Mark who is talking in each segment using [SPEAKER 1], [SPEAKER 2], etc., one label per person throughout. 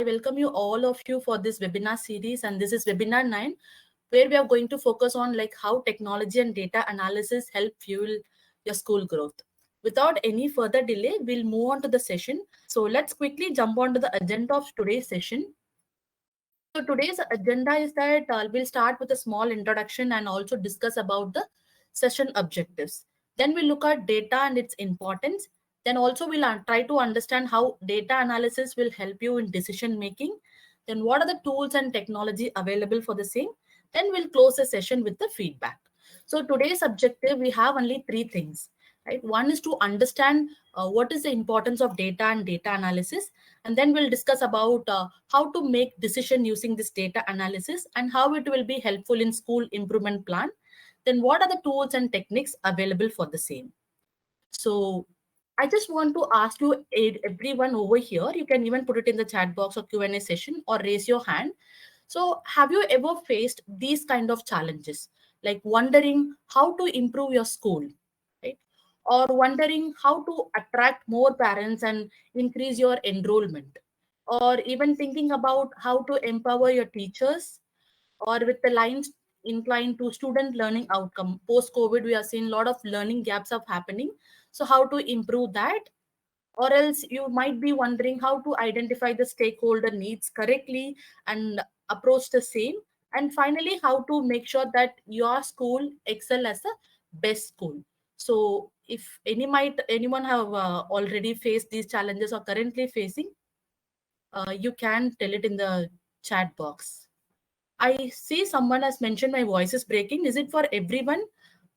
[SPEAKER 1] I welcome you all of you for this webinar series, and this is webinar 9, where we are going to focus on like how technology and data analysis help fuel your school growth. Without any further delay, we'll move on to the session. So let's quickly jump onto the agenda of today's session. So today's agenda is that we'll start with a small introduction and also discuss about the session objectives. Then we'll look at data and its importance. Then also we'll try to understand how data analysis will help you in decision making. Then what are the tools and technology available for the same? Then we'll close the session with the feedback. So today's objective, we have only three things, right? One is to understand what is the importance of data and data analysis, and then we'll discuss about how to make decision using this data analysis and how it will be helpful in school improvement plan. Then what are the tools and techniques available for the same? So I just want to ask you, everyone over here, you can even put it in the chat box or Q&A session or raise your hand. So have you ever faced these kind of challenges, like wondering how to improve your school, right? Or wondering how to attract more parents and increase your enrollment, or even thinking about how to empower your teachers, or with the lines inclined to student learning outcome. Post COVID, we are seeing a lot of learning gaps of happening. So how to improve that? Or else you might be wondering how to identify the stakeholder needs correctly and approach the same. And finally, how to make sure that your school excel as a best school. So if anyone have already faced these challenges or currently facing, you can tell it in the chat box. I see someone has mentioned my voice is breaking. Is it for everyone?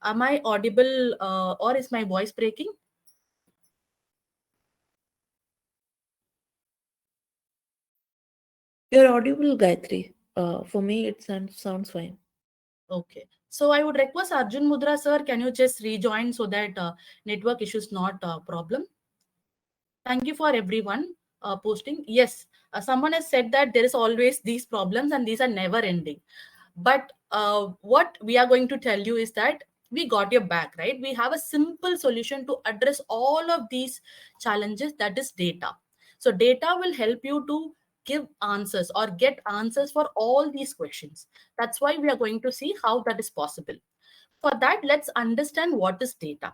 [SPEAKER 1] Am I audible, or is my voice breaking?
[SPEAKER 2] You're audible, Gayatri. For me, it sounds fine.
[SPEAKER 1] Okay. So I would request Arjun Mudra sir, can you just rejoin so that network issues not a problem? Thank you for everyone posting. Yes, someone has said that there is always these problems and these are never ending. But what we are going to tell you is that we got your back, right? We have a simple solution to address all of these challenges, that is data. So data will help you to give answers or get answers for all these questions. That's why we are going to see how that is possible. For that, let's understand what is data.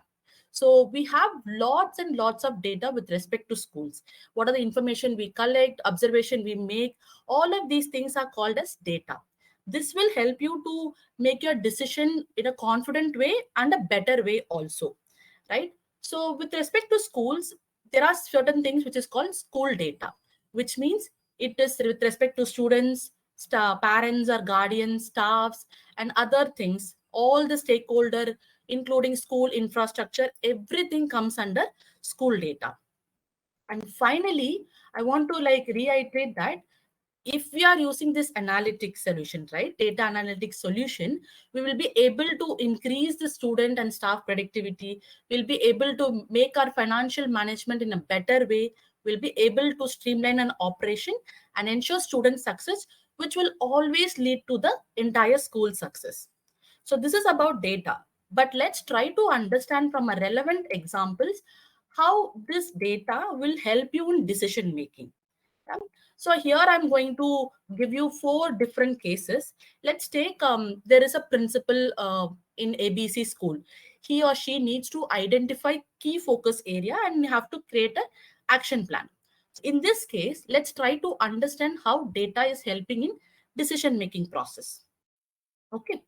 [SPEAKER 1] So we have lots and lots of data with respect to schools. What are the information we collect, observation we make? All of these things are called as data. This will help you to make your decision in a confident way and a better way also, right? So with respect to schools, there are certain things which is called school data, which means it is with respect to students, parents or guardians, staffs, and other things, all the stakeholder, including school infrastructure, everything comes under school data. And finally, I want to like reiterate that if we are using this analytics solution, right, data analytics solution, we will be able to increase the student and staff productivity. We'll be able to make our financial management in a better way. We'll be able to streamline an operation and ensure student success, which will always lead to the entire school success. So this is about data, but let's try to understand from a relevant examples how this data will help you in decision making. Right? So here I'm going to give you four different cases. Let's take there is a principal in ABC school. He or she needs to identify key focus area and have to create an action plan. In this case, let's try to understand how data is helping in decision making process. Okay.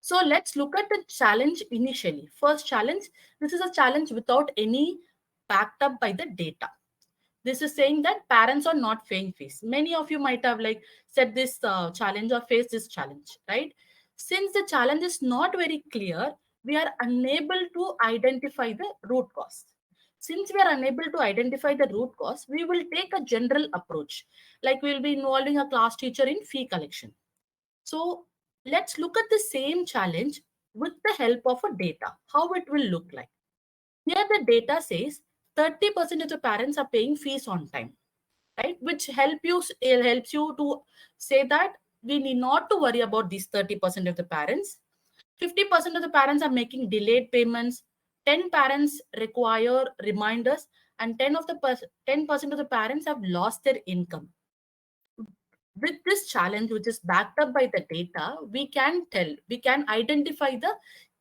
[SPEAKER 1] So let's look at the challenge initially. First challenge, this is a challenge without any backed up by the data. This is saying that parents are not paying fees. Many of you might have like said this challenge or faced this challenge, right? Since the challenge is not very clear, we are unable to identify the root cause. Since we are unable to identify the root cause, we will take a general approach, like we will be involving a class teacher in fee collection. So let's look at the same challenge with the help of a data, how it will look like. Here the data says 30% of the parents are paying fees on time, right? Which it helps you to say that we need not to worry about these 30% of the parents. 50% of the parents are making delayed payments. 10 parents require reminders, and 10% of the parents have lost their income. With this challenge, which is backed up by the data, we can identify the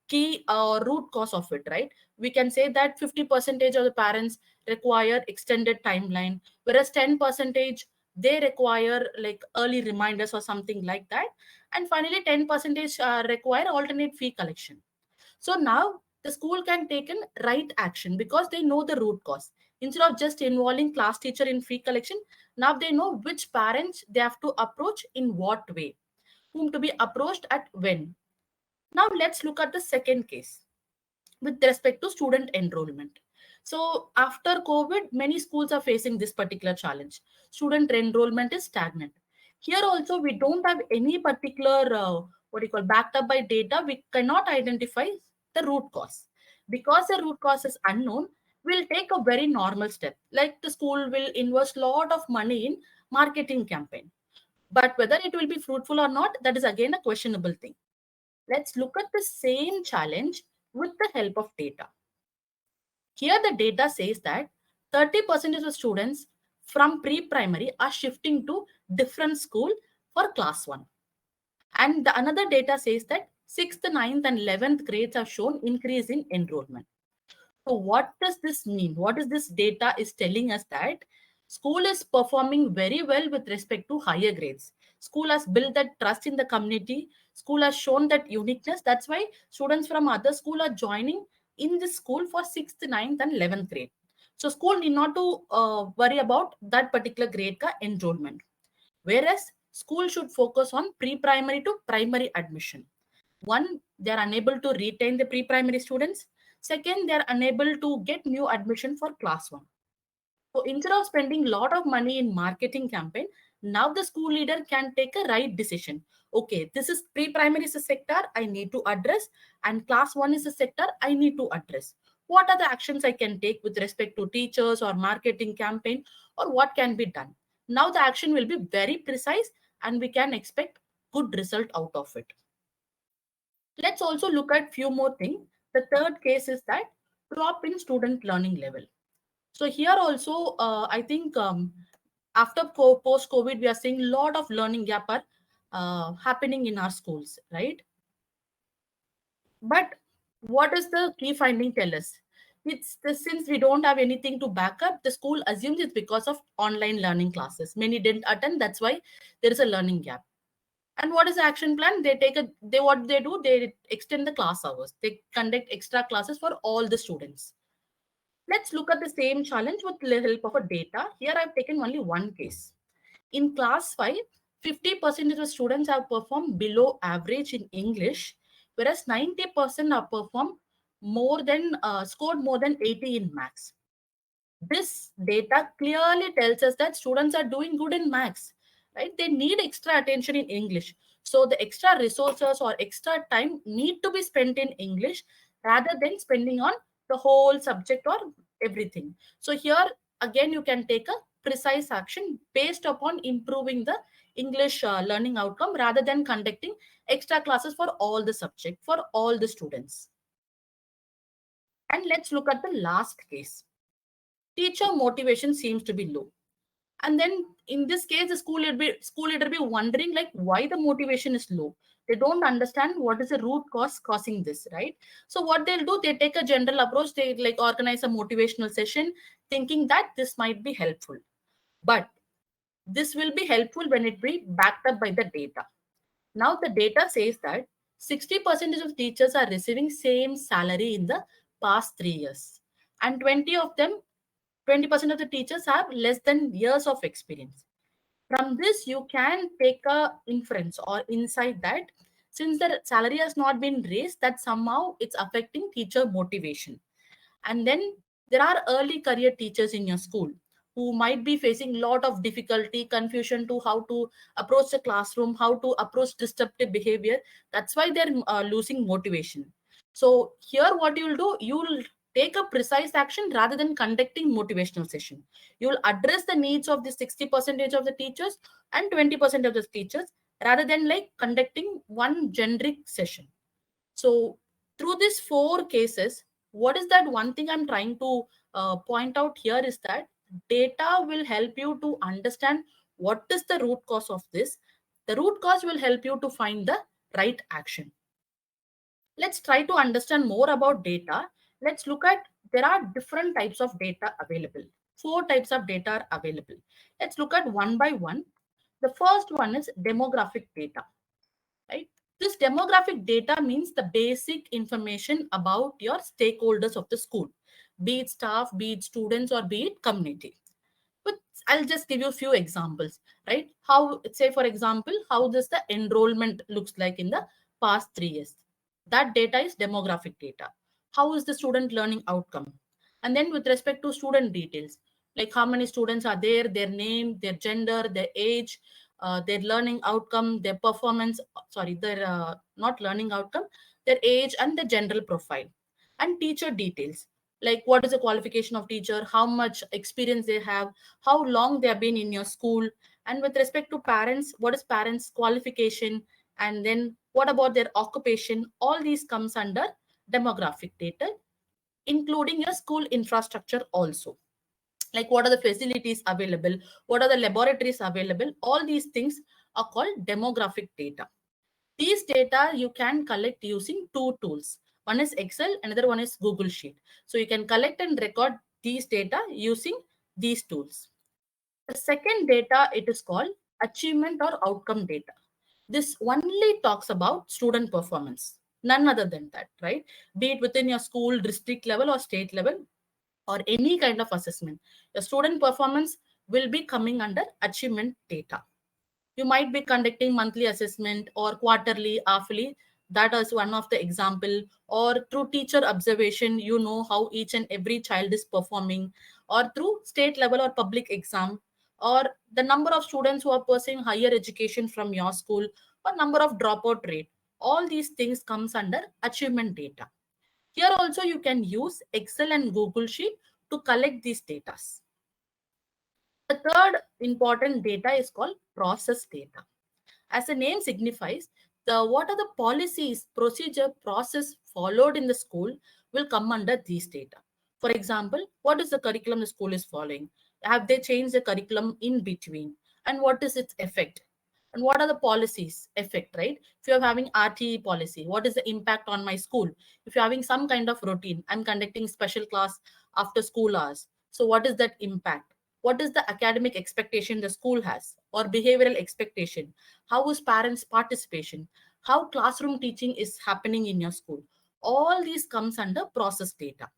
[SPEAKER 1] key root cause of it, right? We can say that 50% of the parents require extended timeline, whereas 10% they require like early reminders or something like that. And finally, 10% require alternate fee collection. So now the school can take an right action because they know the root cause. Instead of just involving class teacher in fee collection, now they know which parents they have to approach in what way, whom to be approached at when. Now let's look at the second case with respect to student enrollment. So after COVID, many schools are facing this particular challenge. Student enrollment is stagnant. Here also, we don't have any particular what do you call backed up by data. We cannot identify the root cause because the root cause is unknown. We'll take a very normal step, like the school will invest lot of money in marketing campaign. But whether it will be fruitful or not, that is again a questionable thing. Let's look at the same challenge with the help of data. Here, the data says that 30% of the students from pre-primary are shifting to different school for class 1. And the another data says that 6th, ninth, and 11th grades have shown increase in enrollment. So what does this mean? What is this data is telling us that school is performing very well with respect to higher grades. School has built that trust in the community. School has shown that uniqueness. That's why students from other school are joining in this school for 6th, ninth, and 11th grade. So school need not to worry about that particular grade ka enrollment. Whereas school should focus on pre-primary to primary admission. One, they are unable to retain the pre-primary students. Second, they are unable to get new admission for class 1. So instead of spending a lot of money in marketing campaign, now the school leader can take a right decision. Okay, this is pre-primary is a sector I need to address, and class 1 is a sector I need to address. What are the actions I can take with respect to teachers or marketing campaign, or what can be done? Now the action will be very precise and we can expect good result out of it. Let's also look at few more things. The third case is that drop in student learning level. So here also, I think after post COVID, we are seeing a lot of learning gap are happening in our schools, right? But what does the key finding tell us? It's the, since we don't have anything to back up, the school assumes it's because of online learning classes. Many didn't attend, that's why there is a learning gap. And what is the action plan? They what they do, they extend the class hours. They conduct extra classes for all the students. Let's look at the same challenge with the help of a data. Here I've taken only one case. In class 5, 50% of the students have performed below average in English, whereas 90% have performed more than scored more than 80 in maths. This data clearly tells us that students are doing good in maths, right? They need extra attention in English. So the extra resources or extra time need to be spent in English rather than spending on the whole subject or everything. So here again, you can take a precise action based upon improving the English learning outcome rather than conducting extra classes for all the subject for all the students. And let's look at the last case. Teacher motivation seems to be low. And then in this case, the school leader be wondering like why the motivation is low. They don't understand what is the root cause causing this, right? So what they'll do, they take a general approach. They like organize a motivational session, thinking that this might be helpful. But this will be helpful when it be backed up by the data. Now the data says that 60% of teachers are receiving same salary in the past 3 years, and 20% of the teachers have less than years of experience. From this, you can take a inference or insight that since the salary has not been raised, that somehow it's affecting teacher motivation. And then there are early career teachers in your school who might be facing a lot of difficulty, confusion to how to approach the classroom, how to approach disruptive behavior. That's why they're losing motivation. So here what you'll do, you'll take a precise action rather than conducting motivational session. You'll address the needs of the 60% of the teachers and 20% of the teachers rather than like conducting one generic session. So through these four cases, what is that one thing I'm trying to point out here is that data will help you to understand what is the root cause of this. The root cause will help you to find the right action. Let's try to understand more about data. Let's look at, there are different types of data available. Four types of data are available. Let's look at one by one. The first one is demographic data, right? This demographic data means the basic information about your stakeholders of the school, be it staff, be it students, or be it community. But I'll just give you a few examples, right? How, say for example, how does the enrollment looks like in the past 3 years? That data is demographic data. How is the student learning outcome? And then with respect to student details, like how many students are there, their name, their gender, their age, their learning outcome, their performance, sorry, their not learning outcome, their age and the general profile. And teacher details, like what is the qualification of teacher, how much experience they have, how long they have been in your school. And with respect to parents, what is parents qualification, and then what about their occupation. All these comes under demographic data, including your school infrastructure also, like what are the facilities available, what are the laboratories available. All these things are called demographic data. These data you can collect using two tools. One is Excel, another one is Google Sheet. So you can collect and record these data using these tools. The second data, it is called achievement or outcome data. This only talks about student performance, none other than that, right? Be it within your school, district level, or state level, or any kind of assessment. Your student performance will be coming under achievement data. You might be conducting monthly assessment or quarterly, halfly. That is one of the example. Or through teacher observation, you know how each and every child is performing. Or through state level or public exam, or the number of students who are pursuing higher education from your school, or number of dropout rate. All these things comes under achievement data. Here also you can use Excel and Google Sheet to collect these data. The third important data is called process data. As the name signifies, the what are the policies, procedure, process followed in the school will come under these data. For example, what is the curriculum the school is following? Have they changed the curriculum in between? And what is its effect? And what are the policies effect, right? If you're having RTE policy, what is the impact on my school? If you're having some kind of routine, I'm conducting special class after school hours. So what is that impact? What is the academic expectation the school has, or behavioral expectation? How is parents participation? How classroom teaching is happening in your school? All these comes under process data.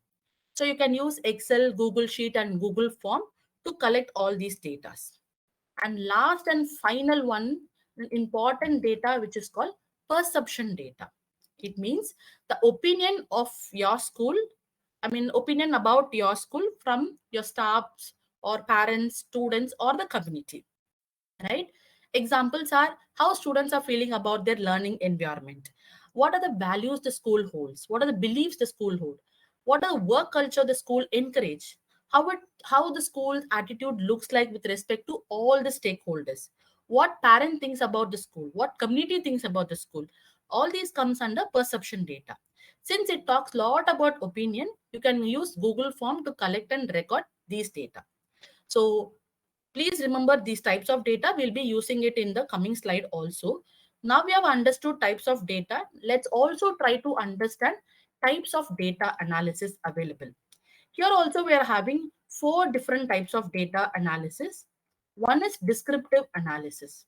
[SPEAKER 1] So you can use Excel, Google Sheet, and Google Form to collect all these data. And last and final one, important data, which is called perception data. It means the opinion of your school, I mean, opinion about your school from your staffs or parents, students, or the community, right? Examples are how students are feeling about their learning environment. What are the values the school holds? What are the beliefs the school hold? What are the work culture the school encourage? How the school's attitude looks like with respect to all the stakeholders? What parent thinks about the school? What community thinks about the school? All these comes under perception data. Since it talks a lot about opinion, you can use Google Form to collect and record these data. So please remember these types of data. We'll be using it in the coming slide also. Now we have understood types of data. Let's also try to understand types of data analysis available. Here also we are having four different types of data analysis. One is descriptive analysis.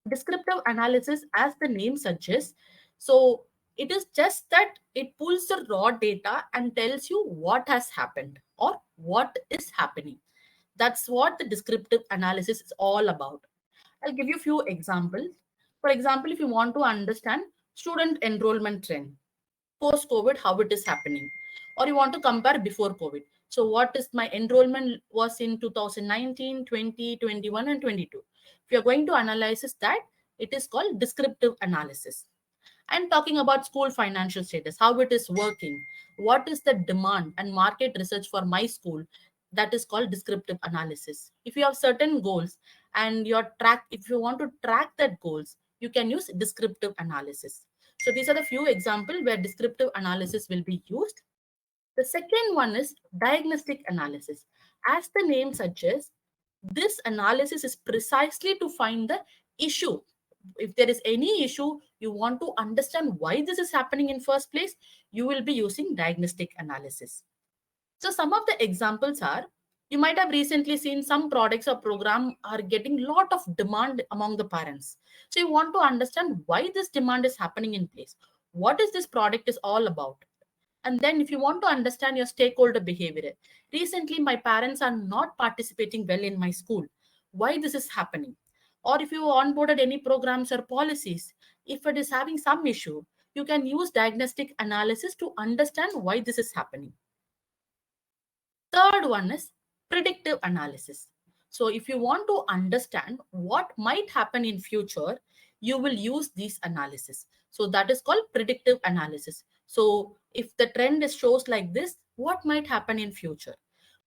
[SPEAKER 1] Descriptive analysis, as the name suggests, so it is just that it pulls the raw data and tells you what has happened or what is happening. That's what the descriptive analysis is all about. I'll give you a few examples. For example, if you want to understand student enrollment trend, post COVID, how it is happening, or you want to compare before COVID. So, what is my enrollment was in 2019, 20, 21, and 22. If you're going to analyze that, it is called descriptive analysis. And talking about school financial status, how it is working, what is the demand and market research for my school, that is called descriptive analysis. If you have certain goals and if you want to track that goals, you can use descriptive analysis. So these are the few examples where descriptive analysis will be used. The second one is diagnostic analysis. As the name suggests, This analysis is precisely to find the issue. If there is any issue, you want to understand why this is happening in first place, you will be using diagnostic analysis. So some of the examples are, you might have recently seen some products or program are getting lot of demand among the parents. So you want to understand why this demand is happening in place. What is this product is all about? And then if you want to understand your stakeholder behavior, recently my parents are not participating well in my school. Why this is happening? Or if you onboarded any programs or policies, if it is having some issue, you can use diagnostic analysis to understand why this is happening. Third one is predictive analysis. So if you want to understand what might happen in future, you will use these analysis. So that is called predictive analysis. So if the trend is shows like this, what might happen in future?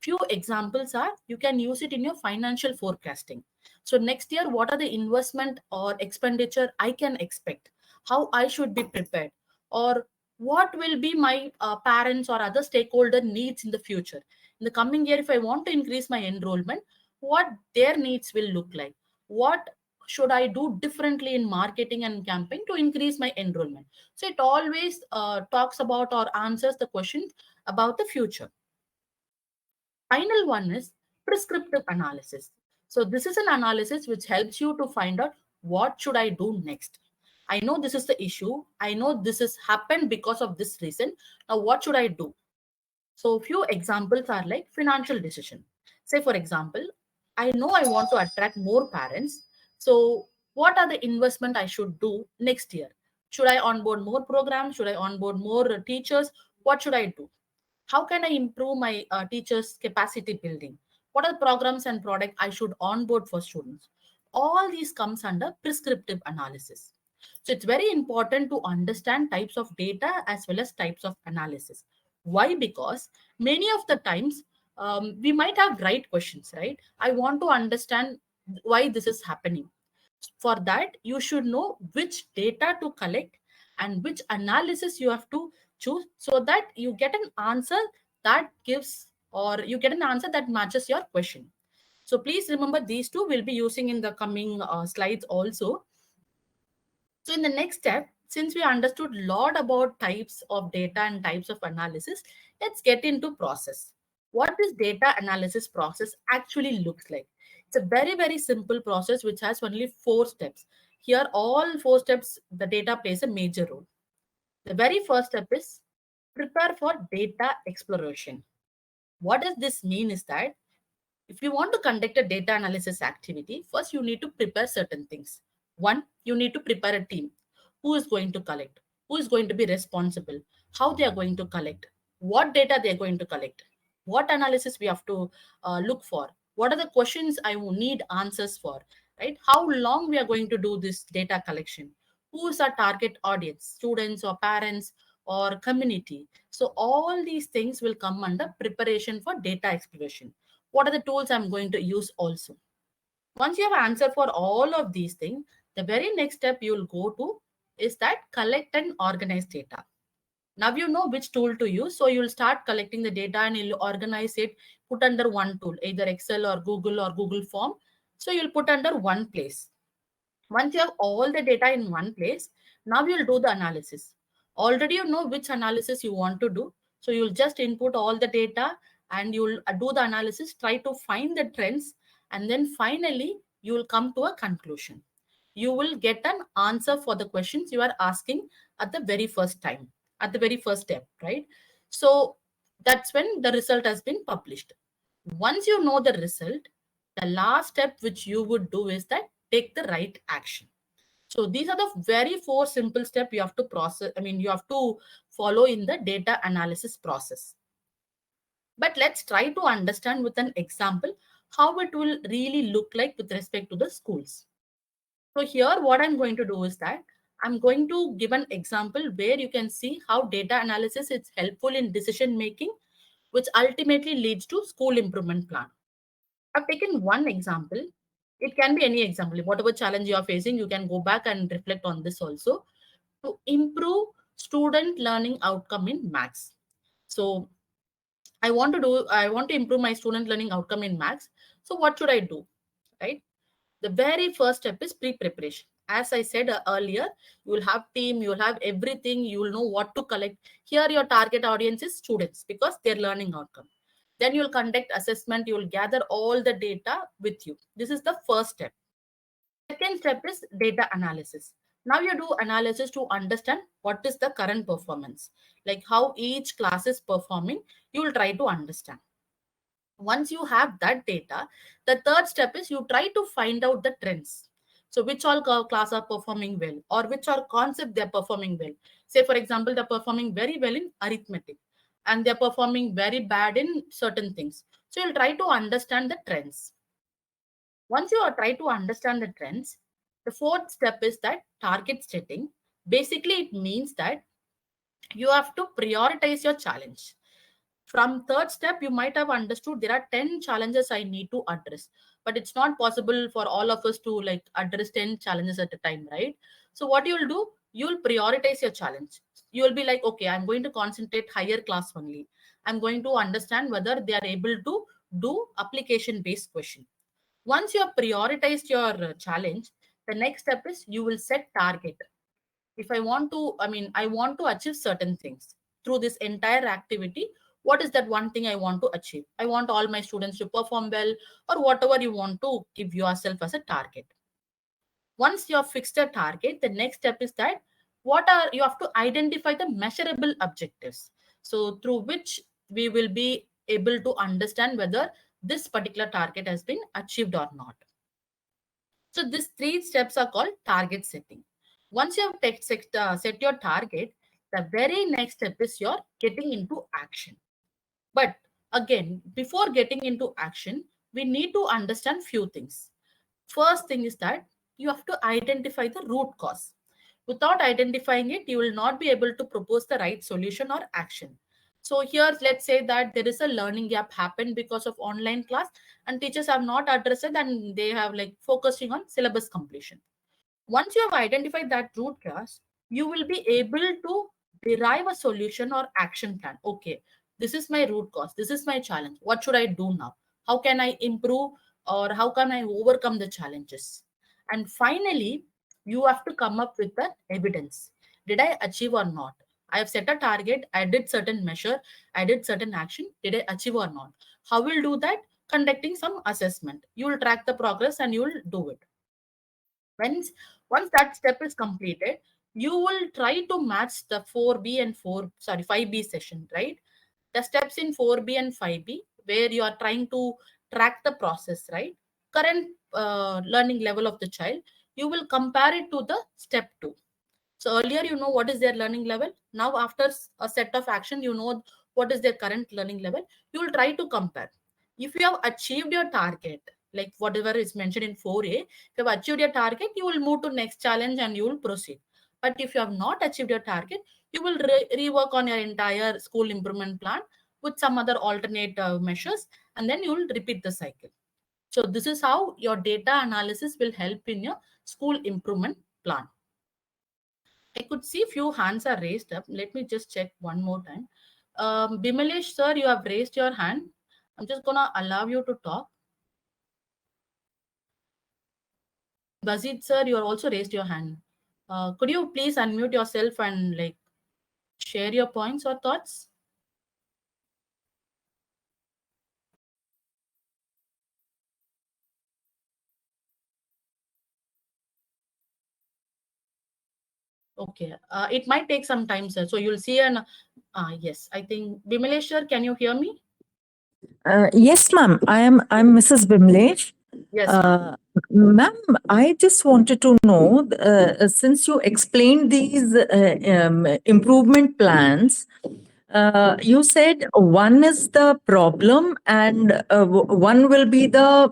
[SPEAKER 1] Few examples are, you can use it in your financial forecasting. So next year, what are the investment or expenditure I can expect? How I should be prepared? Or what will be my parents or other stakeholder needs in the future? In the coming year, if I want to increase my enrollment, what their needs will look like? What should I do differently in marketing and campaign to increase my enrollment? So it always talks about or answers the questions about the future. Final one is prescriptive analysis. So this is an analysis which helps you to find out what should I do next. I know this is the issue. I know this has happened because of this reason. Now what should I do? So few examples are like financial decision. Say for example, I know I want to attract more parents. So what are the investment I should do next year? Should I onboard more programs? Should I onboard more teachers? What should I do? How can I improve my teachers capacity building? What are the programs and product I should onboard for students? All these comes under prescriptive analysis. So it's very important to understand types of data as well as types of analysis. Why? Because many of the times we might have right questions, right? I want to understand why this is happening. For that, you should know which data to collect and which analysis you have to choose, so that you get an answer that gives, or you get an answer that matches your question. So please remember, these two will be using in the coming slides also. So in the next step, since we understood a lot about types of data and types of analysis, let's get into process. What this data analysis process actually looks like. It's a very, very simple process which has only 4 steps. Here, all 4 steps, the data plays a major role. The very first step is prepare for data exploration. What does this mean is that if you want to conduct a data analysis activity, first you need to prepare certain things. One, you need to prepare a team. Who is going to collect? Who is going to be responsible? How they are going to collect? What data they are going to collect? What analysis we have to look for? What are the questions I will need answers for? Right? How long we are going to do this data collection? Who is our target audience? Students or parents or community? So all these things will come under preparation for data exploration. What are the tools I'm going to use also? Once you have answer for all of these things, the very next step you'll go to is that collect and organize data. Now you know which tool to use, so you'll start collecting the data and you'll organize it, put under one tool, either Excel or Google Form. So you'll put under one place. Once you have all the data in one place, now you'll do the analysis. Already you know which analysis you want to do. So you'll just input all the data and you'll do the analysis, try to find the trends, and then finally you will come to a conclusion. You will get an answer for the questions you are asking at the very first time, at the very first step, right? So that's when the result has been published. Once you know the result, the last step which you would do is that take the right action. So these are the very 4 simple steps you have to process. I mean, you have to follow in the data analysis process. But let's try to understand with an example how it will really look like with respect to the schools. So here, what I'm going to do is that I'm going to give an example where you can see how data analysis is helpful in decision making, which ultimately leads to school improvement plan. I've taken one example. It can be any example. Whatever challenge you are facing, you can go back and reflect on this also to improve student learning outcome in maths. So I want to improve my student learning outcome in maths. So what should I do, right? The very first step is pre-preparation. As I said earlier, you will have team, you will have everything, you will know what to collect. Here your target audience is students because their learning outcome. Then you will conduct assessment, you will gather all the data with you. This is the first step. Second step is data analysis. Now you do analysis to understand what is the current performance, like how each class is performing. You will try to understand. Once you have that data, the third step is you try to find out the trends. So which all class are performing well, or which all concept they're performing well. Say for example, they're performing very well in arithmetic and they're performing very bad in certain things. So you'll try to understand the trends. Once you are try to understand the trends, the fourth step is that target setting. Basically, it means that you have to prioritize your challenge. From third step, you might have understood there are 10 challenges I need to address, but it's not possible for all of us to like address 10 challenges at a time, right? So what you'll do, you'll prioritize your challenge. You'll be like, okay, I'm going to concentrate higher class only. I'm going to understand whether they are able to do application based question. Once you have prioritized your challenge, the next step is you will set target. If I want to, I want to achieve certain things through this entire activity. What is that one thing I want to achieve? I want all my students to perform well, or whatever you want to give yourself as a target. Once you have fixed a target, the next step is that you have to identify the measurable objectives. So through which we will be able to understand whether this particular target has been achieved or not. So these three steps are called target setting. Once you have set your target, the very next step is your getting into action. But again, before getting into action, we need to understand few things. First thing is that you have to identify the root cause. Without identifying it, you will not be able to propose the right solution or action. So here, let's say that there is a learning gap happened because of online class and teachers have not addressed it and they have like focusing on syllabus completion. Once you have identified that root cause, you will be able to derive a solution or action plan. Okay, this is my root cause. This is my challenge. What should I do now? How can I improve, or how can I overcome the challenges? And finally, you have to come up with the evidence. Did I achieve or not? I have set a target. I did certain measure. I did certain action. Did I achieve or not? How will do that? Conducting some assessment. You will track the progress and you will do it. Once that step is completed, you will try to match the 4B and 5B session, right? The steps in 4B and 5B, where you are trying to track the process, right? Current learning level of the child, you will compare it to the step 2. So earlier, you know what is their learning level. Now, after a set of action, you know what is their current learning level. You will try to compare. If you have achieved your target, like whatever is mentioned in 4A, if you have achieved your target, you will move to next challenge and you will proceed. But if you have not achieved your target, you will rework on your entire school improvement plan with some other alternate measures, and then you will repeat the cycle. So this is how your data analysis will help in your school improvement plan. I could see few hands are raised up. Let me just check one more time. Bimalesh, sir, you have raised your hand. I'm just gonna allow you to talk. Bazid, sir, you are also raised your hand. Could you please unmute yourself and like share your points or thoughts? Okay, it might take some time, sir. So you'll see an yes, I think Bimalesh, sir, can you hear me?
[SPEAKER 3] Yes, ma'am. I'm Mrs. Bimlesh.
[SPEAKER 1] Yes, ma'am.
[SPEAKER 3] Ma'am, I just wanted to know, since you explained these improvement plans, you said one is the problem and one will be the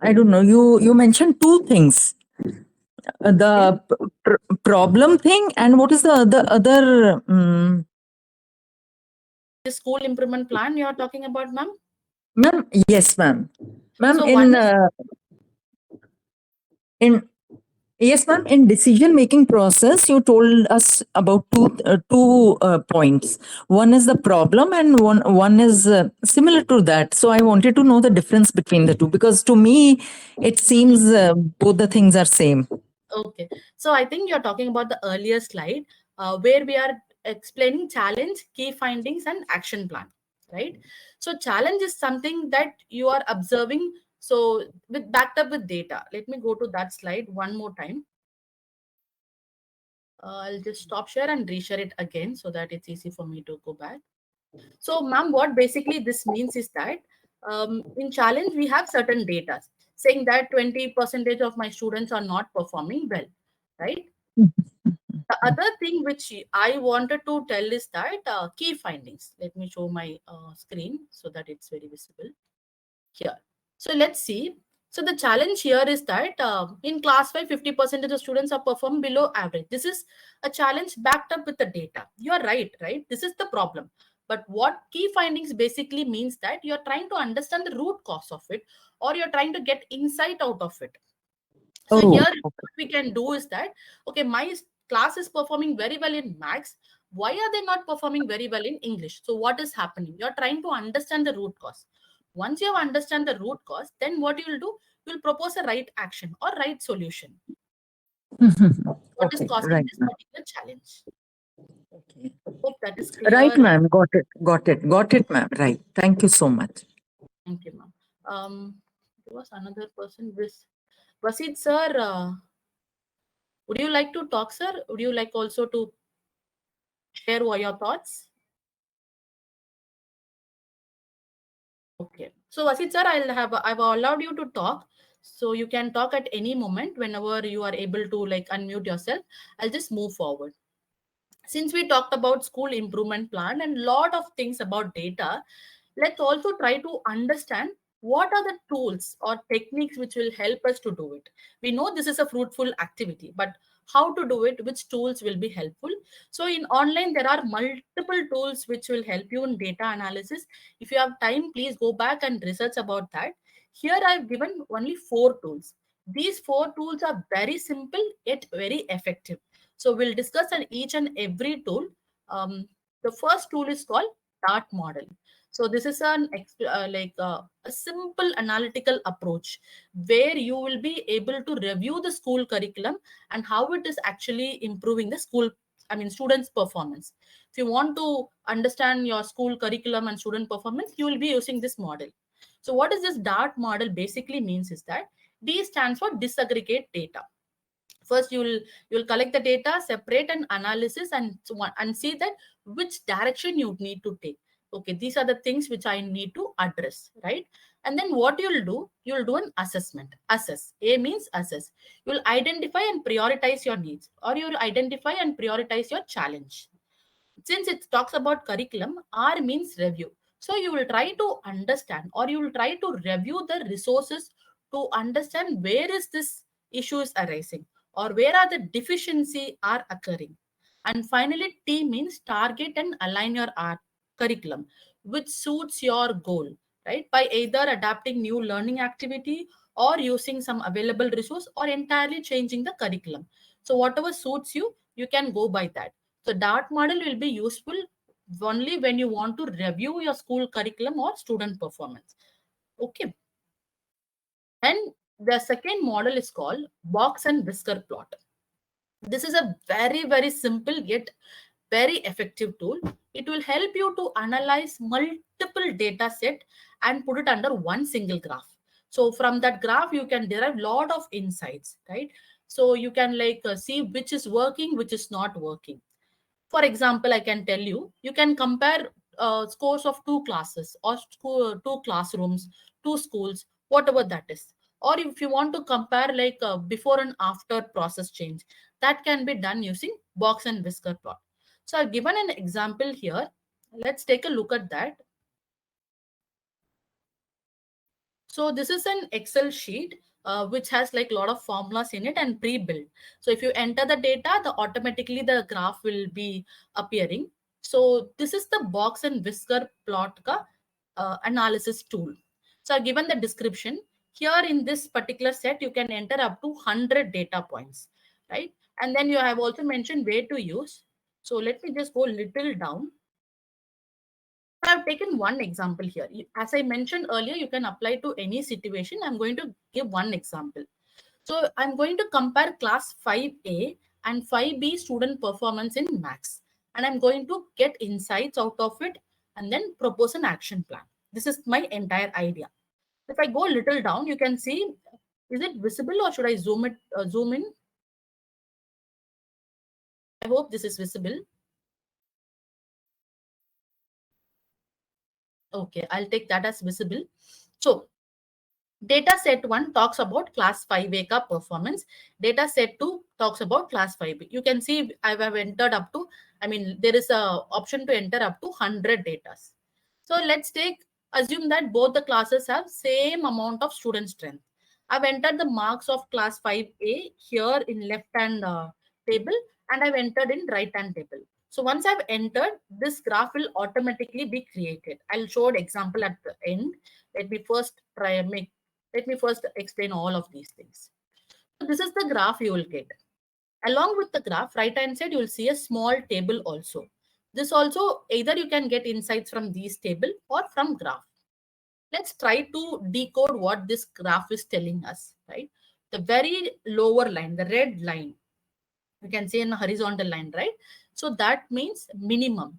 [SPEAKER 3] I don't know. You mentioned two things: the problem thing and what is the other?
[SPEAKER 1] The school improvement plan you are talking about, ma'am?
[SPEAKER 3] Ma'am, yes, ma'am. Ma'am,
[SPEAKER 1] So one is
[SPEAKER 3] in Yes, ma'am. In decision-making process, you told us about two points. One is the problem, and one is similar to that. So I wanted to know the difference between the two, because to me, it seems both the things are same.
[SPEAKER 1] Okay, so I think you're talking about the earlier slide where we are explaining challenge, key findings, and action plan, right? So challenge is something that you are observing. So with backed up with data. Let me go to that slide one more time. I'll just stop share and reshare it again so that it's easy for me to go back. So, ma'am, what basically this means is that in challenge we have certain data saying that 20% of my students are not performing well, right? The other thing which I wanted to tell is that key findings. Let me show my screen so that it's very visible here. So let's see. So the challenge here is that in class 5, 50% of the students are performing below average. This is a challenge backed up with the data. You are right, right? This is the problem. But what key findings basically means that you're trying to understand the root cause of it, or you're trying to get insight out of it. So
[SPEAKER 3] Oh,
[SPEAKER 1] here
[SPEAKER 3] okay.
[SPEAKER 1] what we can do is that, okay, my class is performing very well in maths. Why are they not performing very well in English? So what is happening? You're trying to understand the root cause. Once you understand the root cause, then what you will do, you'll propose a right action or right solution. What is
[SPEAKER 3] Okay,
[SPEAKER 1] causing
[SPEAKER 3] right,
[SPEAKER 1] this
[SPEAKER 3] ma'am.
[SPEAKER 1] particular challenge?
[SPEAKER 3] Okay.
[SPEAKER 1] Hope that is
[SPEAKER 3] Right,
[SPEAKER 1] clear.
[SPEAKER 3] ma'am. Got it, ma'am. Right. Thank you so much.
[SPEAKER 1] Thank you, ma'am. There was another person. This Vasid sir. Would you like to talk, sir? Would you like also to share what your thoughts? Okay. So Vasid sir, I've allowed you to talk. So you can talk at any moment whenever you are able to like unmute yourself. I'll just move forward. Since we talked about school improvement plan and lot of things about data, let's also try to understand what are the tools or techniques which will help us to do it. We know this is a fruitful activity, but how to do it, which tools will be helpful? So in online there are multiple tools which will help you in data analysis. If you have time, please go back and research about that. Here I've given only 4 tools. These 4 tools are very simple yet very effective. So we'll discuss on each and every tool. The first tool is called DART model. So this is a simple analytical approach where you will be able to review the school curriculum and how it is actually improving the students' performance. If you want to understand your school curriculum and student performance, you will be using this model. So what is this DART model basically means is that D stands for disaggregate data. First you'll collect the data, separate and analysis, and so on, and see that which direction you need to take. Okay, these are the things which I need to address, right? And then what you'll do an assessment. Assess. A means assess. You'll identify and prioritize your needs, or you'll identify and prioritize your challenge. Since it talks about curriculum, R means review. So you will try to understand, or you will try to review the resources to understand where is this issue is arising, or where are the deficiency are occurring. And finally, T means target and align your art curriculum which suits your goal, right? By either adapting new learning activity or using some available resource or entirely changing the curriculum. So whatever suits you, you can go by that. So DART model will be useful only when you want to review your school curriculum or student performance. Okay. And the second model is called box and whisker plot. This is a very, very simple yet very effective tool. It will help you to analyze multiple data set and put it under one single graph. So from that graph, you can derive lot of insights, right? So you can see which is working, which is not working. For example, I can tell you, you can compare scores of 2 classes or 2 classrooms, 2 schools, whatever that is. Or if you want to compare before and after process change, that can be done using box and whisker plot. So I've given an example here. Let's take a look at that. So this is an Excel sheet which has like a lot of formulas in it and pre-built. So if you enter the data, automatically the graph will be appearing. So this is the box and whisker plot ka analysis tool. So I've given the description. Here in this particular set, you can enter up to 100 data points, right? And then you have also mentioned where to use. So let me just go little down. I have taken one example here. As I mentioned earlier, you can apply to any situation. I'm going to give one example. So I'm going to compare class 5A and 5B student performance in maths. And I'm going to get insights out of it and then propose an action plan. This is my entire idea. If I go a little down, you can see, is it visible or should I zoom in? I hope this is visible. Okay, I'll take that as visible. So data set 1 talks about class 5A ka performance. Data set 2 talks about class 5B. You can see I have entered up to, there is a option to enter up to 100 data. So let's assume that both the classes have same amount of student strength. I've entered the marks of class 5A here in left hand table, and I've entered in right hand table. So once I've entered, this graph will automatically be created. I'll show an example at the end. Let me first explain all of these things. So this is the graph you will get. Along with the graph, right hand side, you will see a small table also. This also, either you can get insights from these table or from graph. Let's try to decode what this graph is telling us, right? The very lower line, the red line, you can see in a horizontal line, right? So that means minimum.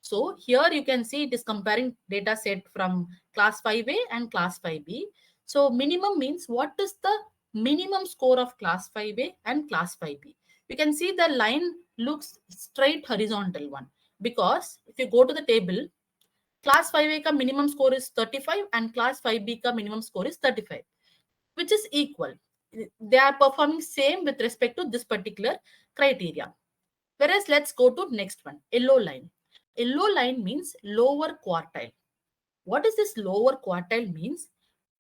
[SPEAKER 1] So here you can see it is comparing data set from class 5A and class 5B. So minimum means what is the minimum score of class 5A and class 5B. You can see the line looks straight horizontal one, because if you go to the table, class 5A ka minimum score is 35 and class 5B ka minimum score is 35, which is equal. They are performing same with respect to this particular criteria. Whereas let's go to next one, yellow line. Yellow line means lower quartile. What is this lower quartile means?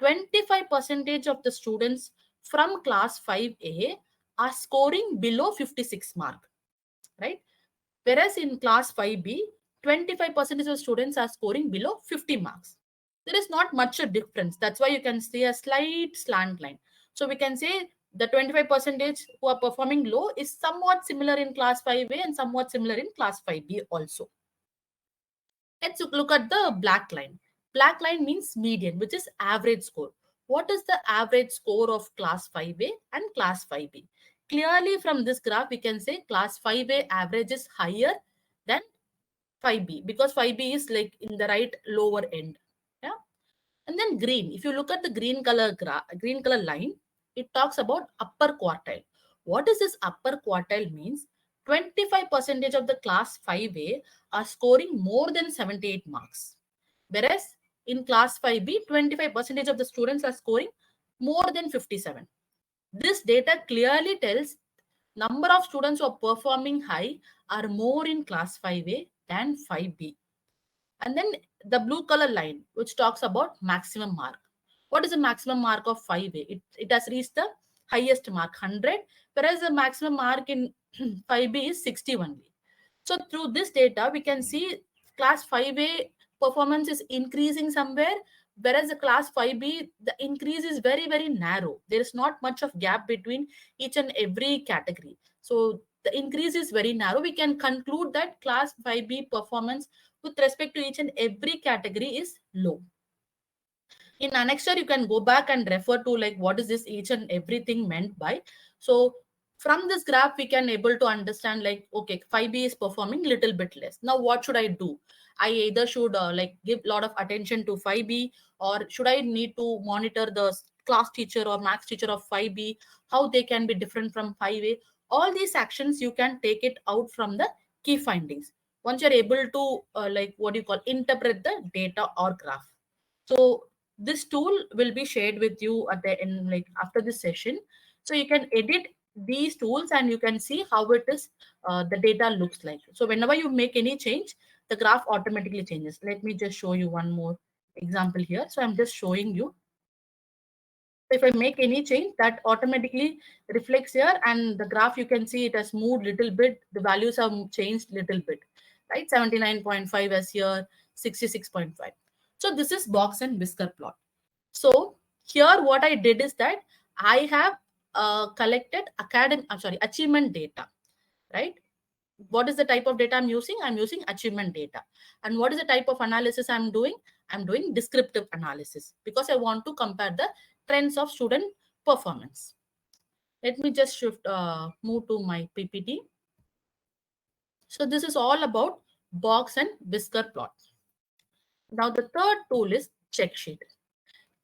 [SPEAKER 1] 25% of the students from class 5A are scoring below 56 mark, right? Whereas in class 5B, 25% of students are scoring below 50 marks. There is not much a difference. That's why you can see a slight slant line. So we can say the 25% who are performing low is somewhat similar in class 5A and somewhat similar in class 5B also. Let's look at the black line. Black line means median, which is average score. What is the average score of class 5A and class 5B? Clearly from this graph, we can say class 5A average is higher than 5B, because 5B is like in the right lower end. Yeah. And then green. If you look at the green color line, it talks about upper quartile. What is this upper quartile means? 25% of the class 5A are scoring more than 78 marks. Whereas in class 5B, 25% of the students are scoring more than 57. This data clearly tells number of students who are performing high are more in class 5A than 5B. And then the blue color line, which talks about maximum mark. What is the maximum mark of 5A? It has reached the highest mark, 100, whereas the maximum mark in 5B is 60 only. So through this data, we can see class 5A performance is increasing somewhere, whereas the class 5B, the increase is very, very narrow. There is not much of gap between each and every category. So the increase is very narrow. We can conclude that class 5B performance with respect to each and every category is low. In annexure, you can go back and refer to like what is this each and everything meant by. So from this graph, we can able to understand like, okay, 5B is performing little bit less. Now, what should I do? I either should like give a lot of attention to 5B, or should I need to monitor the class teacher or max teacher of 5B, how they can be different from 5A. All these actions, you can take it out from the key findings. Once you're able to like what do you call interpret the data or graph. So this tool will be shared with you at the end, like after this session. So you can edit these tools and you can see how it is the data looks like. So whenever you make any change, the graph automatically changes. Let me just show you one more example here. So I'm just showing you. If I make any change, that automatically reflects here, and the graph, you can see it has moved little bit. The values have changed little bit, right? 79.5 as here, 66.5. So this is box and whisker plot. So Here, what I did is that I have collected achievement data, right? What is the type of data I'm using? I'm using achievement data. And what is the type of analysis I'm doing? I'm doing descriptive analysis because I want to compare the trends of student performance. Let me just move to my PPT. So this is all about box and whisker plot. Now the third tool is check sheet.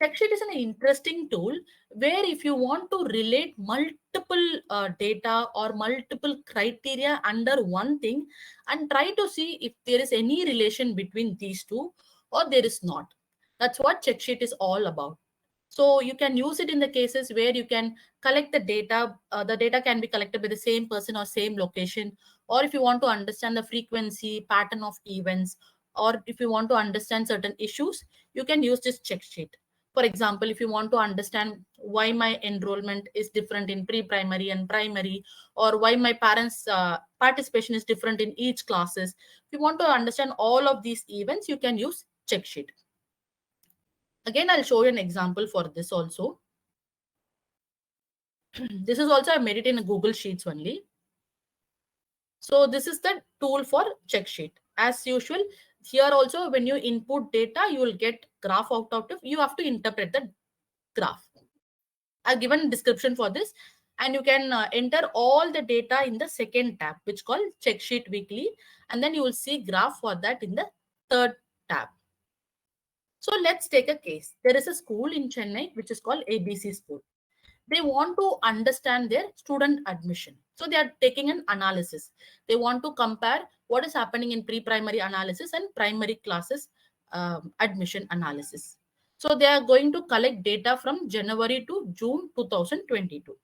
[SPEAKER 1] Check sheet is an interesting tool where if you want to relate multiple data or multiple criteria under one thing and try to see if there is any relation between these two or there is not. That's what check sheet is all about. So you can use it in the cases where you can collect the data. The data can be collected by the same person or same location. Or if you want to understand the frequency, pattern of events, or if you want to understand certain issues, you can use this check sheet. For example, if you want to understand why my enrollment is different in pre-primary and primary, or why my parents' participation is different in each classes, if you want to understand all of these events, you can use check sheet. Again, I'll show you an example for this also. This is also I made it in a Google Sheets only. So this is the tool for check sheet. As usual, here also when you input data, you will get graph out of it. You have to interpret the graph. I've given description for this, and you can enter all the data in the second tab, which called check sheet weekly, and then you will see graph for that in the third tab. So let's take a case. There is a school in Chennai which is called ABC School. They want to understand their student admission. So they are taking an analysis. They want to compare what is happening in pre-primary analysis and primary classes admission analysis. So they are going to collect data from January to June 2022.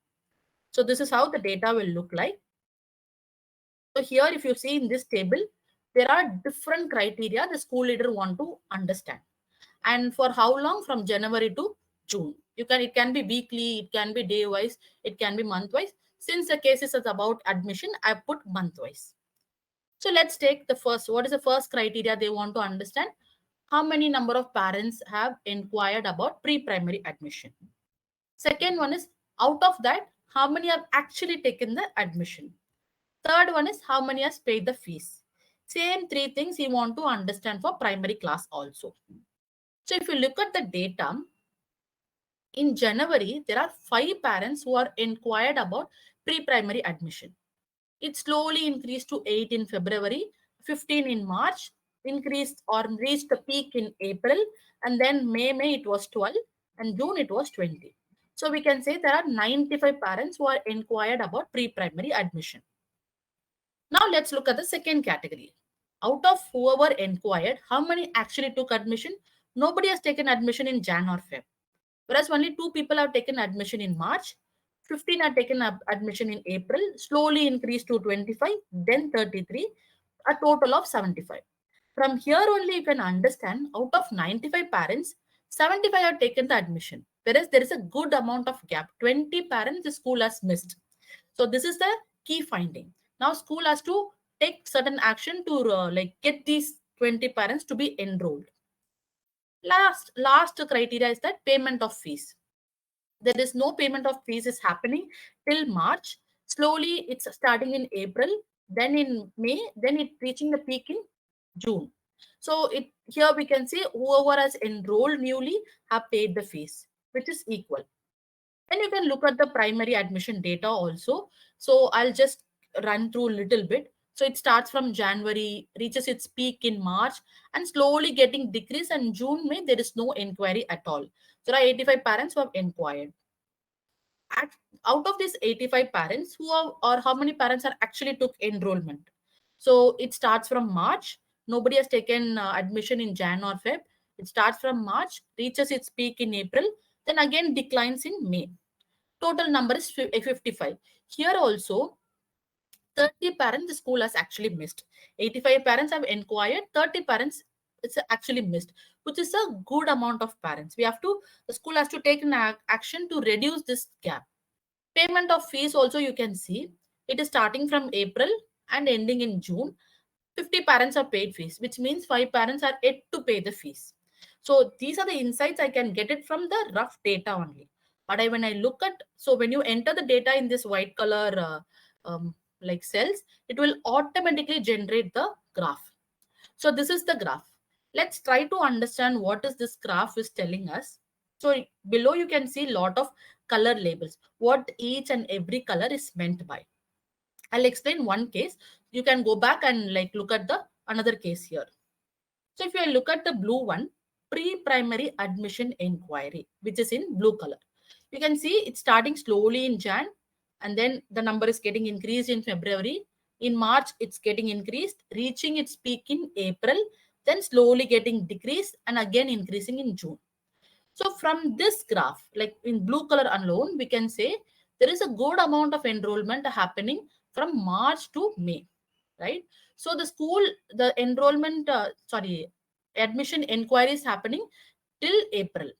[SPEAKER 1] So this is how the data will look like. So here, if you see in this table, there are different criteria the school leader want to understand. And for how long? From January to June. It can be weekly, it can be day wise, it can be month wise. Since the case is about admission, I put month wise. So let's take the first. What is the first criteria they want to understand? How many number of parents have inquired about pre-primary admission? Second one is, out of that, how many have actually taken the admission? Third one is, how many has paid the fees? Same three things you want to understand for primary class also. So if you look at the data, in January, there are 5 parents who are inquired about pre-primary admission. It slowly increased to 8 in February, 15 in March, increased or reached the peak in April, and then May it was 12, and June it was 20. So we can say there are 95 parents who are inquired about pre-primary admission. Now let's look at the second category. Out of whoever inquired, how many actually took admission? Nobody has taken admission in Jan or Feb. Whereas only 2 people have taken admission in March, 15 have taken admission in April, slowly increased to 25, then 33, a total of 75. From here only you can understand, out of 95 parents, 75 have taken the admission. Whereas there is a good amount of gap. 20 parents the school has missed. So this is the key finding. Now school has to take certain action to get these 20 parents to be enrolled. Last criteria is that payment of fees. There is no payment of fees is happening till March. Slowly it's starting in April, then in May, then it reaching the peak in June. So here we can see whoever has enrolled newly have paid the fees, which is equal. And you can look at the primary admission data also. So I'll just run through a little bit. So it starts from January, reaches its peak in March, and slowly getting decrease. And June, May, there is no inquiry at all. There are 85 parents who have inquired. Out of these 85 parents, how many parents are actually took enrollment? So it starts from March. Nobody has taken admission in Jan or Feb. It starts from March, reaches its peak in April, then again declines in May. Total number is 55. Here also, 30 parents the school has actually missed. 85 parents have inquired, 30 parents it's actually missed, which is a good amount of parents. The school has to take an action to reduce this gap. Payment of fees also you can see. It is starting from April and ending in June. 50 parents have paid fees, which means 5 parents are yet to pay the fees. So these are the insights I can get it from the rough data only. But when I look at, so when you enter the data in this white color like cells, it will automatically generate the graph. So this is the graph. Let's try to understand what is this graph is telling us. So below you can see lot of color labels, what each and every color is meant by. I'll explain one case. You can go back and like look at the another case here. So if you look at the blue one, pre-primary admission inquiry, which is in blue color, you can see it's starting slowly in Jan, and then the number is getting increased in February. In March, it's getting increased, reaching its peak in April, then slowly getting decreased and again increasing in June. So from this graph, like in blue color alone, we can say there is a good amount of enrollment happening from March to May, right? So the school, the enrollment, admission inquiry is happening till April.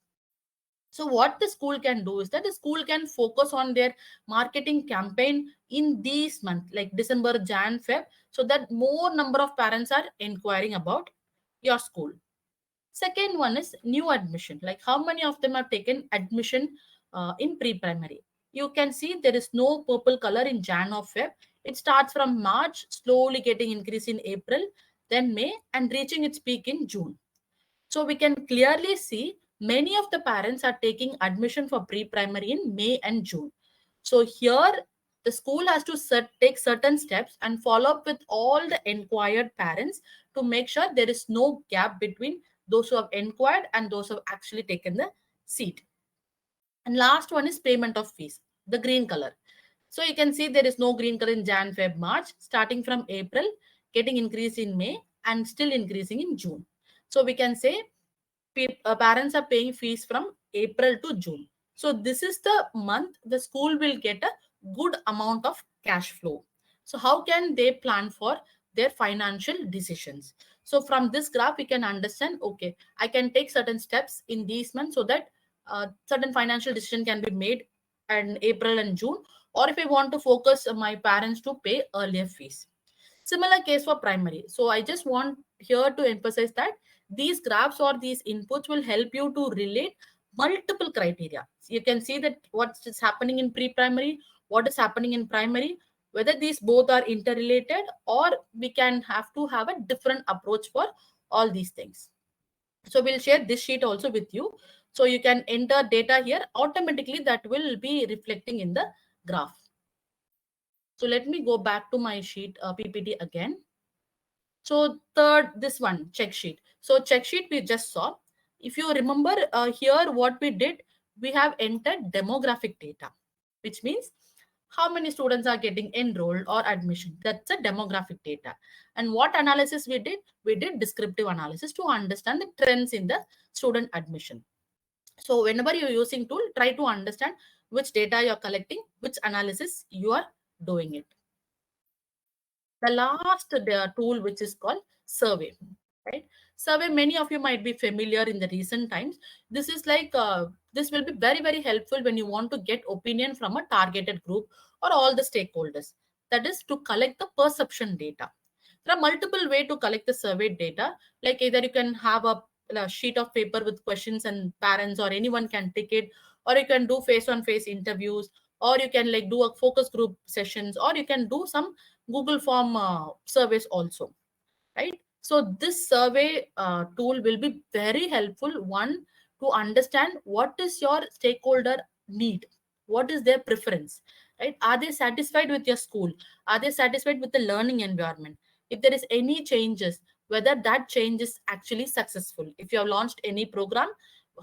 [SPEAKER 1] So what the school can do is that the school can focus on their marketing campaign in these months, like December, Jan, Feb, so that more number of parents are inquiring about your school. Second one is new admission, like how many of them have taken admission in pre-primary. You can see there is no purple color in Jan or Feb. It starts from March, slowly getting increase in April, then May, and reaching its peak in June. So we can clearly see many of the parents are taking admission for pre-primary in May and June. So here the school has to take certain steps and follow up with all the inquired parents to make sure there is no gap between those who have inquired and those who have actually taken the seat. And last one is payment of fees, the green color. So you can see there is no green color in Jan, Feb, March, starting from April, getting increased in May and still increasing in June. So we can say parents are paying fees from April to June. So this is the month the school will get a good amount of cash flow. So how can they plan for their financial decisions? So from this graph, we can understand, okay, I can take certain steps in these months so that certain financial decision can be made in April and June, or if I want to focus my parents to pay earlier fees. Similar case for primary. So I just want here to emphasize that these graphs or these inputs will help you to relate multiple criteria. So you can see that what is happening in pre-primary, what is happening in primary, whether these both are interrelated, or we can have to have a different approach for all these things. So we'll share this sheet also with you. So you can enter data here, automatically that will be reflecting in the graph. So let me go back to my sheet PPT again. So third, this one, check sheet. So check sheet we just saw. If you remember here what we did, we have entered demographic data, which means how many students are getting enrolled or admission. That's a demographic data. And what analysis we did? We did descriptive analysis to understand the trends in the student admission. So whenever you're using tool, try to understand which data you're collecting, which analysis you are doing it. The last tool, which is called survey, right? Survey, many of you might be familiar in the recent times. This is like this will be very, very helpful when you want to get opinion from a targeted group or all the stakeholders. That is to collect the perception data. There are multiple ways to collect the survey data. Like either you can have a sheet of paper with questions and parents or anyone can take it, or you can do face-on-face interviews, or you can like do a focus group sessions, or you can do some Google form surveys also, right? So this survey tool will be very helpful, one, to understand what is your stakeholder need, what is their preference, right? Are they satisfied with your school? Are they satisfied with the learning environment? If there is any changes, whether that change is actually successful. If you have launched any program,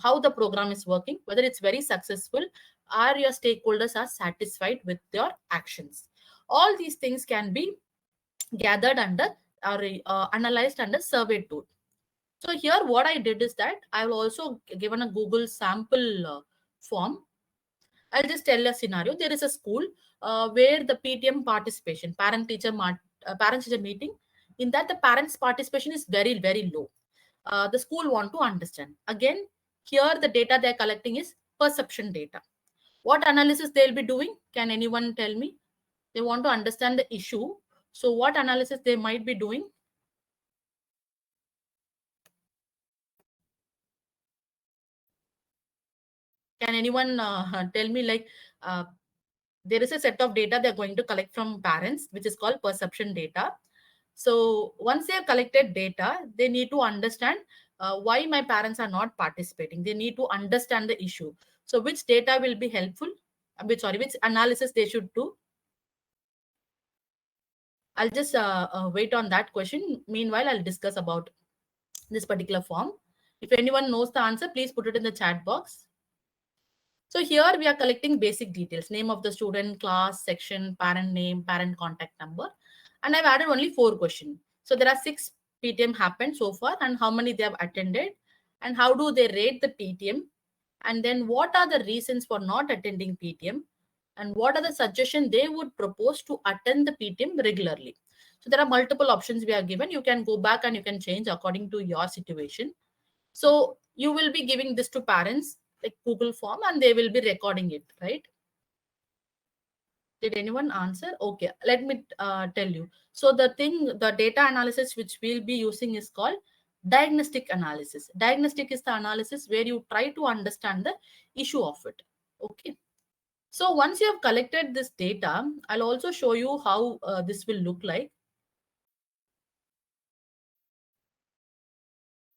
[SPEAKER 1] how the program is working, whether it's very successful, are your stakeholders are satisfied with your actions. All these things can be gathered under or analyzed under survey tool. So here what I did is that I've also given a Google sample form. I'll just tell a scenario. There is a school where the PTM participation, parent-teacher meeting, in that the parents' participation is very, very low. The school want to understand. Again, here the data they're collecting is perception data. What analysis they'll be doing? Can anyone tell me? They want to understand the issue. So what analysis they might be doing? Can anyone tell me, like, there is a set of data they're going to collect from parents, which is called perception data. So once they have collected data, they need to understand why my parents are not participating. They need to understand the issue. So which data will be helpful? Which analysis they should do? I'll just wait on that question. Meanwhile, I'll discuss about this particular form. If anyone knows the answer, please put it in the chat box. So here we are collecting basic details: name of the student, class, section, parent name, parent contact number. And I've added only 4 questions. So there are 6 PTM happened so far, and how many they have attended, and how do they rate the PTM, and then what are the reasons for not attending PTM, and what are the suggestions they would propose to attend the PTM regularly. So there are multiple options we are given. You can go back and you can change according to your situation. So you will be giving this to parents, like Google form, and they will be recording it, right? Did anyone answer? Okay, let me tell you. So the data analysis which we'll be using is called diagnostic analysis. Diagnostic is the analysis where you try to understand the issue of it. Okay. So once you have collected this data, I'll also show you how this will look like.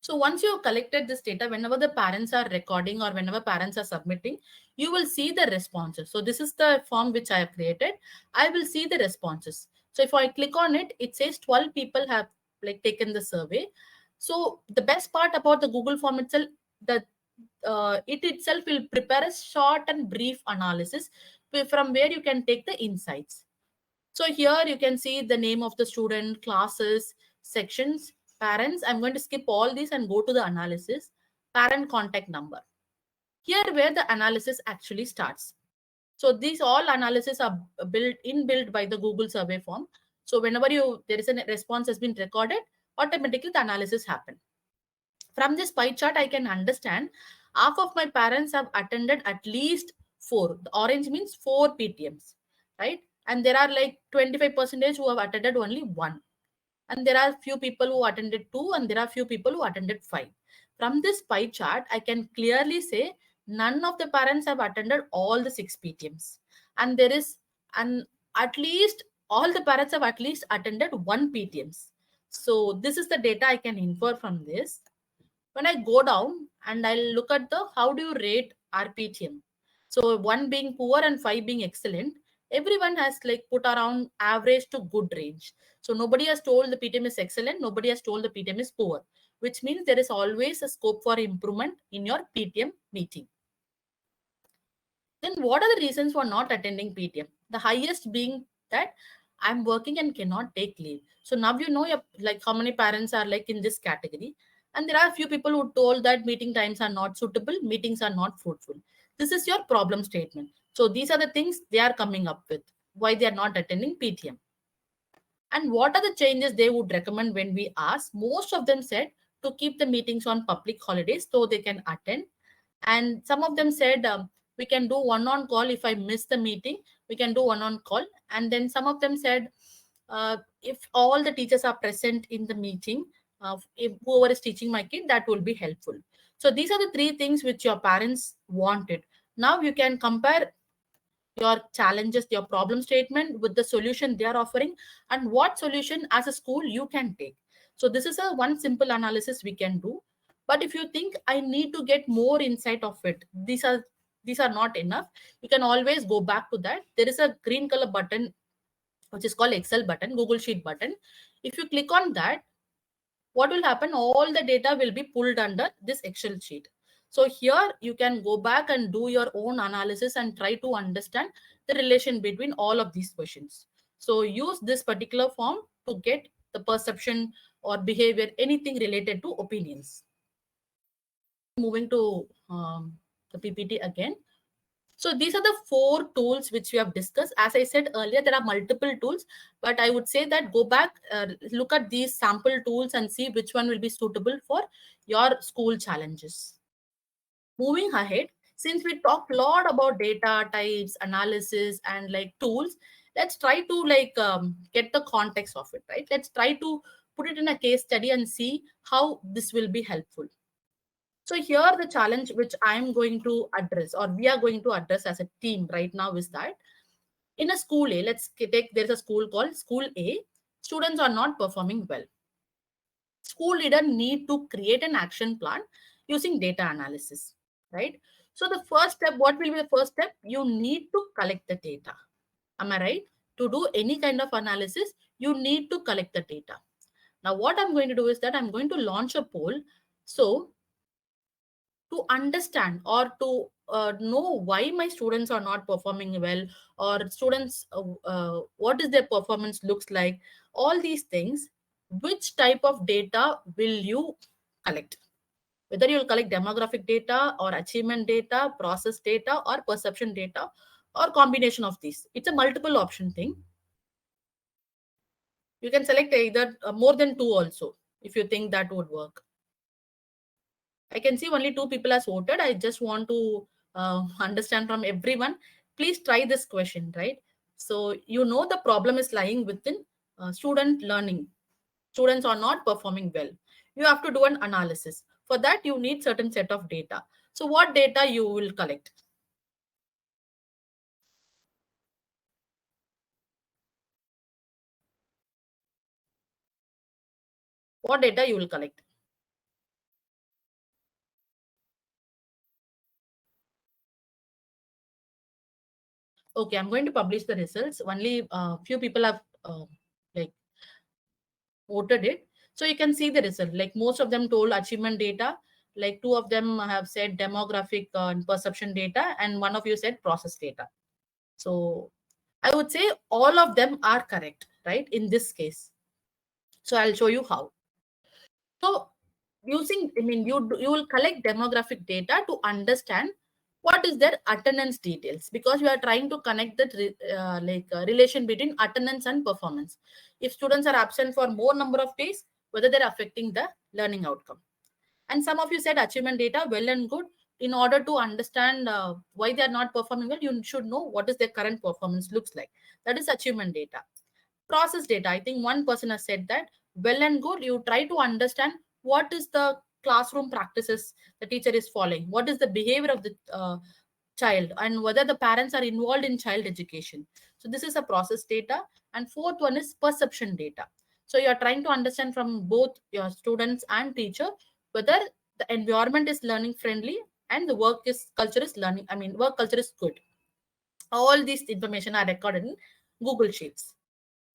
[SPEAKER 1] So once you have collected this data, whenever the parents are recording or whenever parents are submitting, you will see the responses. So this is the form which I have created. I will see the responses. So if I click on it, it says 12 people have like taken the survey. So the best part about the Google form itself, that it itself will prepare a short and brief analysis from where you can take the insights. So here you can see the name of the student, classes, sections, parents. I'm going to skip all these and go to the analysis, parent contact number. Here where the analysis actually starts. So these all analysis are built by the Google survey form. So whenever there is a response has been recorded, automatically the analysis happen. From this pie chart, I can understand half of my parents have attended at least 4. The orange means 4 PTMs, right? And there are like 25% who have attended only 1. And there are few people who attended 2, and there are few people who attended 5. From this pie chart, I can clearly say none of the parents have attended all the 6 PTMs. And there is at least all the parents have at least attended 1 PTMs. So this is the data I can infer from this. When I go down and I'll look at the how do you rate RPTM. So 1 being poor and 5 being excellent, everyone has like put around average to good range. So nobody has told the PTM is excellent, nobody has told the PTM is poor, which means there is always a scope for improvement in your PTM meeting. Then what are the reasons for not attending PTM? The highest being that I'm working and cannot take leave. So now you know like how many parents are like in this category. And there are a few people who told that meeting times are not suitable, meetings are not fruitful. This is your problem statement. So these are the things they are coming up with, why they are not attending PTM. And what are the changes they would recommend when we ask? Most of them said to keep the meetings on public holidays so they can attend. And some of them said we can do one-on-call. If I miss the meeting, we can do one-on-call. And then some of them said if all the teachers are present in the meeting, if whoever is teaching my kid, that will be helpful. So these are the 3 things which your parents wanted. Now you can compare your challenges, your problem statement with the solution they are offering, and what solution as a school you can take. So this is a one simple analysis we can do. But if you think I need to get more insight of it, these are not enough, you can always go back to that. There is a green color button which is called Excel button, Google Sheet button. If you click on that, what will happen? All the data will be pulled under this Excel sheet. So here you can go back and do your own analysis and try to understand the relation between all of these questions. So use this particular form to get the perception or behavior, anything related to opinions. Moving to the PPT again. So these are the 4 tools which we have discussed. As I said earlier, there are multiple tools, but I would say that go back, look at these sample tools and see which one will be suitable for your school challenges. Moving ahead, since we talked a lot about data types, analysis, and like tools, let's try to like get the context of it, right? Let's try to put it in a case study and see how this will be helpful. So here the challenge which I am going to address, or we are going to address as a team right now, is that in a school A, let's take, there's a school called School A, students are not performing well. School leader need to create an action plan using data analysis, right? So the first step, what will be the first step? You need to collect the data. Am I right? To do any kind of analysis, you need to collect the data. Now, what I'm going to do is that I'm going to launch a poll. So to understand or to know why my students are not performing well, or students, what is their performance looks like, all these things, which type of data will you collect? Whether you'll collect demographic data or achievement data, process data or perception data, or combination of these. It's a multiple option thing. You can select either more than two also, if you think that would work. I can see only two people has voted. I just want to understand from everyone. Please try this question, right? So you know the problem is lying within student learning. Students are not performing well. You have to do an analysis. For that, you need certain set of data. So what data you will collect? What data you will collect? Okay, I'm going to publish the results. Only few people have like voted it. So you can see the result. Like most of them told achievement data. Like two of them have said demographic and perception data, and one of you said process data. So I would say all of them are correct, right? In this case. So I'll show you how. So using, I mean, you will collect demographic data to understand what is their attendance details, because you are trying to connect the relation between attendance and performance. If students are absent for more number of days, whether they're affecting the learning outcome. And some of you said achievement data, well and good. In order to understand why they are not performing well, you should know what is their current performance looks like. That is achievement data. Process data, I think one person has said that, well and good. You try to understand what is the classroom practices the teacher is following, what is the behavior of the child, and whether the parents are involved in child education. So this is a process data. And fourth one is perception data. So you are trying to understand from both your students and teacher whether the environment is learning friendly and the work culture is good. All these information are recorded in Google Sheets.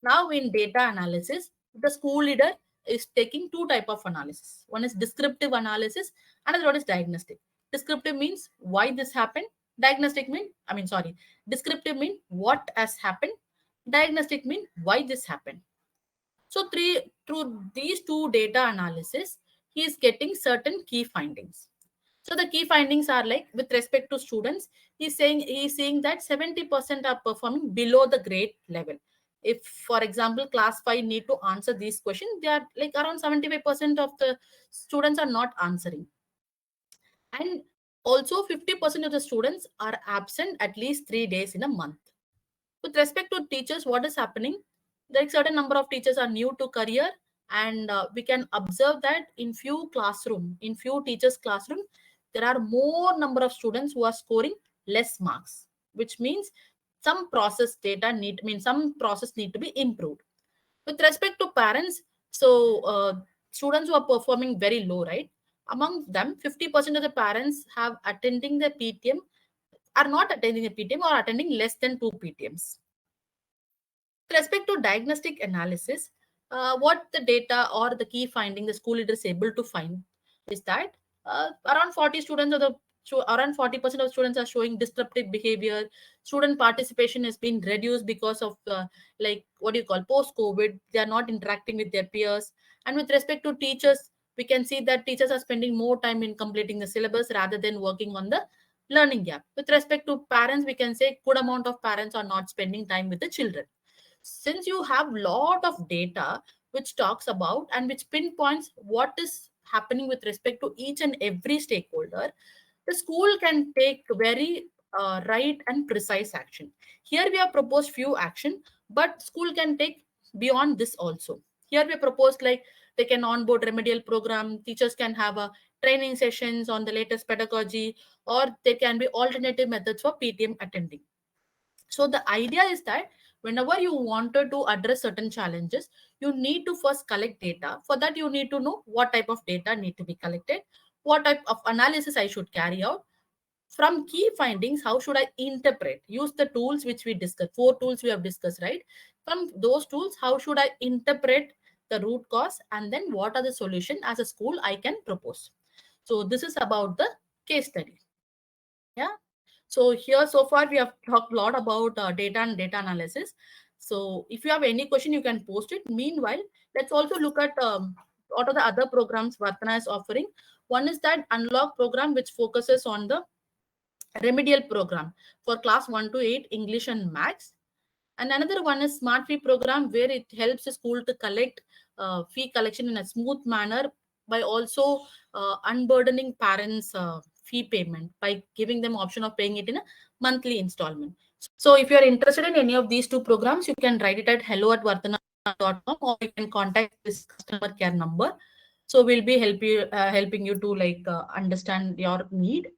[SPEAKER 1] Now in data analysis, the school leader is taking two type of analysis. One is descriptive analysis, another one is diagnostic. Descriptive means why this happened. Diagnostic mean, descriptive mean what has happened. Diagnostic mean why this happened. So through these two data analysis, he is getting certain key findings. So the key findings are like, with respect to students, he's saying that 70% are performing below the grade level. If, for example, class 5 need to answer these questions, they are like around 75% of the students are not answering. And also 50% of the students are absent at least 3 days in a month. With respect to teachers, what is happening? Like certain number of teachers are new to career, and we can observe that in few teachers classroom, there are more number of students who are scoring less marks, which means some process data some process need to be improved. With respect to parents, so students who are performing very low, right? Among them, 50% of the parents have attending the PTM are not attending the PTM or attending less than 2 PTMs. With respect to diagnostic analysis, what the data or the key finding the school leader is able to find is that around 40% of students are showing disruptive behavior. Student participation has been reduced because of like what do you call post COVID. They are not interacting with their peers. And with respect to teachers, we can see that teachers are spending more time in completing the syllabus rather than working on the learning gap. With respect to parents, we can say good amount of parents are not spending time with the children. Since you have lot of data which talks about and which pinpoints what is happening with respect to each and every stakeholder, the school can take very right and precise action. Here we have proposed few action, but school can take beyond this also. Here we have proposed like They can onboard remedial program. Teachers can have a training sessions on the latest pedagogy, or there can be alternative methods for PTM attending. So the idea is that whenever you wanted to address certain challenges, you need to first collect data. For that, you need to know what type of data need to be collected, what type of analysis I should carry out. From key findings, how should I interpret? Use the tools which we discussed, 4 tools we have discussed, right? From those tools, how should I interpret the root cause, and then what are the solution as a school I can propose? So this is about the case study. Yeah. So here, so far, we have talked a lot about data and data analysis. So if you have any question, you can post it. Meanwhile, let's also look at what are the other programs Vartana is offering. One is that Unlock program, which focuses on the remedial program for class 1 to 8 English and Maths. And another one is Smart Fee program, where it helps the school to collect fee collection in a smooth manner by also unburdening parents' fee payment by giving them option of paying it in a monthly installment. So if you are interested in any of these 2 programs, you can write it at hello@vartana.com, or you can contact this customer care number. So we'll be helping you to understand your need.